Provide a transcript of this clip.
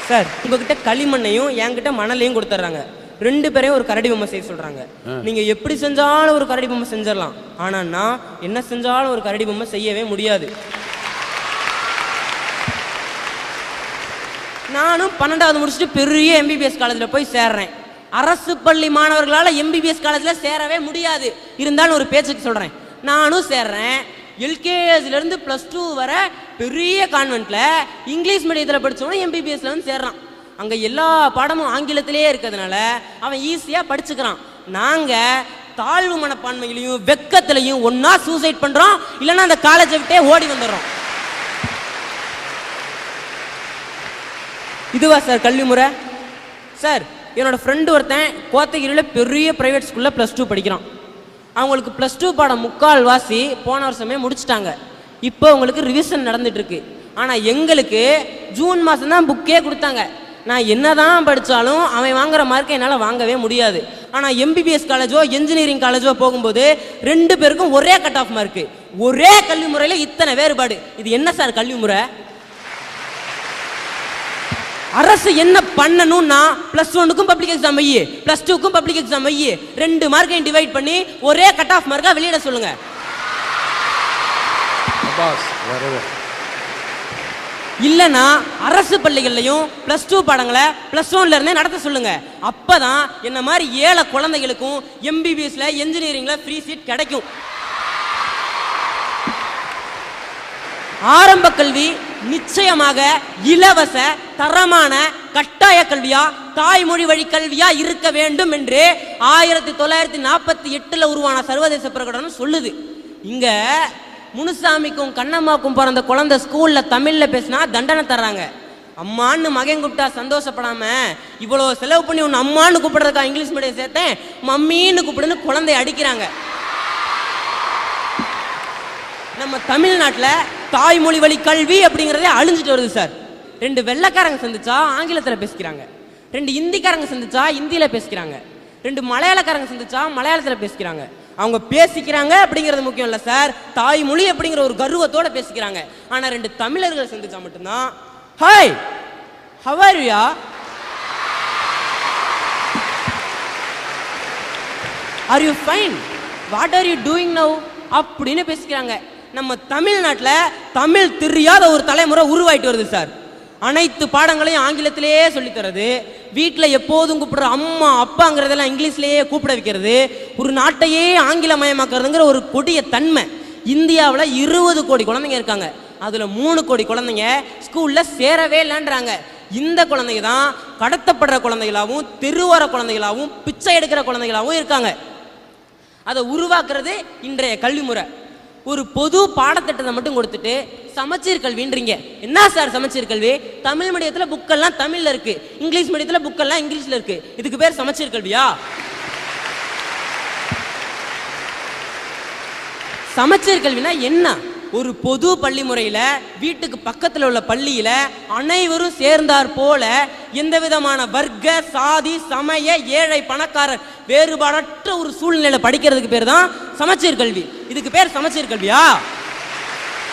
Sir உங்ககிட்ட களிமண்ணையும் என்கிட்ட மணலையும் கொடுத்துட்றாங்க, ரெண்டு பேரையும் ஒரு கரடி பொம்மை செய்ய சொல்றாங்க. நீங்க எப்படி செஞ்சாலும் ஒரு கரடி பொம்மை செஞ்சிடலாம், ஆனா நான் என்ன செஞ்சாலும் ஒரு கரடி பொம்மை செய்யவே முடியாது. நானும் 12வது முடிச்சுட்டு பெரிய எம்பிபிஎஸ் காலேஜில் போய் சேர்றேன். அரசு பள்ளி மாணவர்களால் எம்பிபிஎஸ் காலேஜில் சேரவே முடியாது. இருந்தாலும் ஒரு பேச்சுக்கு சொல்கிறேன், நானும் சேர்றேன். எல்கேஜிலேருந்து +2 வர பெரிய கான்வென்ட்டில் இங்கிலீஷ் மீடியத்தில் படித்தவனும் எம்பிபிஎஸ்ல வந்து சேர்றான். அங்கே எல்லா பாடமும் ஆங்கிலத்திலே இருக்கிறதுனால அவன் ஈஸியாக படிச்சுக்கிறான். நாங்கள் தாழ்வு மனப்பான்மையிலையும் வெக்கத்திலையும் ஒன்றா சூசைட் பண்ணுறோம், இல்லைன்னா அந்த காலேஜை விட்டே ஓடி வந்துடுறோம். இதுவா சார் கல்வி முறை? சார் என்னோட ஃப்ரெண்டு ஒருத்தன் கோத்தகிரியில் பெரிய ப்ரைவேட் ஸ்கூலில் +2 படிக்கிறான். அவங்களுக்கு +2 பாடம் 3/4 வாசி போன வருஷமே முடிச்சிட்டாங்க. இப்போ அவங்களுக்கு ரிவிஷன் நடந்துட்டு இருக்கு. ஆனால் எங்களுக்கு ஜூன் மாதம் தான் புக்கே கொடுத்தாங்க. நான் என்னதான் படித்தாலும் அவன் வாங்குற மார்க்கை என்னால் வாங்கவே முடியாது. ஆனால் எம்பிபிஎஸ் காலேஜோ இன்ஜினியரிங் காலேஜோ போகும்போது 2 பேருக்கும் ஒரே கட் ஆஃப் மார்க்கு. ஒரே கல்வி முறையில் இத்தனை வேறுபாடு. இது என்ன சார் கல்வி முறை? அரசு என்ன பண்ணணும்னா +1க்கும் பப்ளிக் எக்ஸாம் வை, +2க்கும் பப்ளிக் எக்ஸாம் வை, 2 மார்க்கையும் டிவைட் பண்ணி ஒரே கட் ஆஃப் மார்க்கா வெளியிட சொல்லுங்க. இல்லைன்னா அரசு பள்ளிகள்லையும் +2 பாடங்களை +1ல இருந்தே நடத்த சொல்லுங்க. அப்பதான் என்ன மாதிரி ஏழை குழந்தைகளுக்கும் எம்பிபிஎஸ்ல இன்ஜினியரிங்ல ஃப்ரீ சீட் கிடைக்கும். ஆரம்ப கல்வி நிச்சயமாக இலவச தரமான கட்டாய கல்வியா தாய்மொழி வழி கல்வியா இருக்க வேண்டும் என்று 1948 உருவான சர்வதேச பிரகடனம் சொல்லுது. இங்க முனுசாமிக்கும் கண்ணம்மாக்கும் பிறந்த குழந்தை ஸ்கூல்ல தமிழ்ல பேசினா தண்டனை தர்றாங்க. அம்மான்னு மகன் கூப்பிட்டா சந்தோஷப்படாம இவ்வளோ செலவு பண்ணி உன்னை அம்மான்னு கூப்பிடுறதுக்கா இங்கிலீஷ் மீடியம் சேர்த்தேன், மம்மின்னு கூப்பிடுன்னு குழந்தைய அடிக்கிறாங்க. நம்ம தமிழ்நாட்டில் தாய்மொழி வழி கல்வி அப்படிங்கிறதே அழிஞ்சிட்டு வருது சார். 2 வெள்ளைக்காரங்க சந்திச்சா ஆங்கிலத்தில் பேசிக்கிறாங்க, 2 இந்திக்காரங்க சந்திச்சா இந்தியில் பேசிக்கிறாங்க, 2 மலையாளக்காரங்க சந்திச்சா மலையாளத்தில் பேசிக்கிறாங்க. அவங்க பேசிக்கிறாங்க அப்படிங்கிறது முக்கியம் இல்லை சார், தாய்மொழி அப்படிங்கிற ஒரு கர்வத்தோட பேசிக்கிறாங்க. ஆனால் 2 தமிழர்கள் சந்திச்சா மட்டும்தான் hi how are you, are you fine, what are you doing now அப்படின்னு பேசிக்கிறாங்க. நம்ம தமிழ்நாட்டில் தமிழ் தெரியாத ஒரு தலைமுறை உருவாயிட்டு வருது சார். அனைத்து பாடங்களையும் ஆங்கிலத்திலேயே சொல்லித்தரது, வீட்டில் எப்போதும் கூப்பிடுற அம்மா அப்பாங்கிறதெல்லாம் இங்கிலீஷ்லேயே கூப்பிட வைக்கிறது, ஒரு நாட்டையே ஆங்கிலமயமாக்குறதுங்கிற ஒரு கொடிய தன்மை. இந்தியாவில் 20 கோடி குழந்தைங்க இருக்காங்க, அதில் 3 கோடி குழந்தைங்க ஸ்கூலில் சேரவே இல்லைன்றாங்க. இந்த குழந்தைங்க தான் கடத்தப்படுற குழந்தைகளாகவும் தெருவோர குழந்தைகளாகவும் பிச்சை எடுக்கிற குழந்தைகளாகவும் இருக்காங்க. அதை உருவாக்குறது இன்றைய கல்வி முறை. ஒரு பொது பாடத்திட்டத்தை மட்டும் கொடுத்துட்டு சமச்சீர் கல்வின்றீங்க. என்ன சார் சமச்சீர் கல்வி? தமிழ் மீடியத்தில் புக்கெல்லாம் தமிழில் இருக்கு, இங்கிலீஷ் மீடியத்தில் புக்கெல்லாம் இங்கிலீஷில் இருக்கு. இதுக்கு பேர் சமச்சீர் கல்வியா? சமச்சீர் கல்வினா என்ன? ஒரு பொது பள்ளி முறையில் வீட்டுக்கு பக்கத்தில் உள்ள பள்ளியில் அனைவரும் சேர்ந்தார் போல எந்த விதமான வர்க்க சாதி சமய ஏழை பணக்காரர் வேறுபாடற்ற ஒரு சூழ்நிலையில் படிக்கிறதுக்கு பேர் தான் சமச்சீர் கல்வி. இதுக்கு பேர் சமச்சீர் கல்வியா?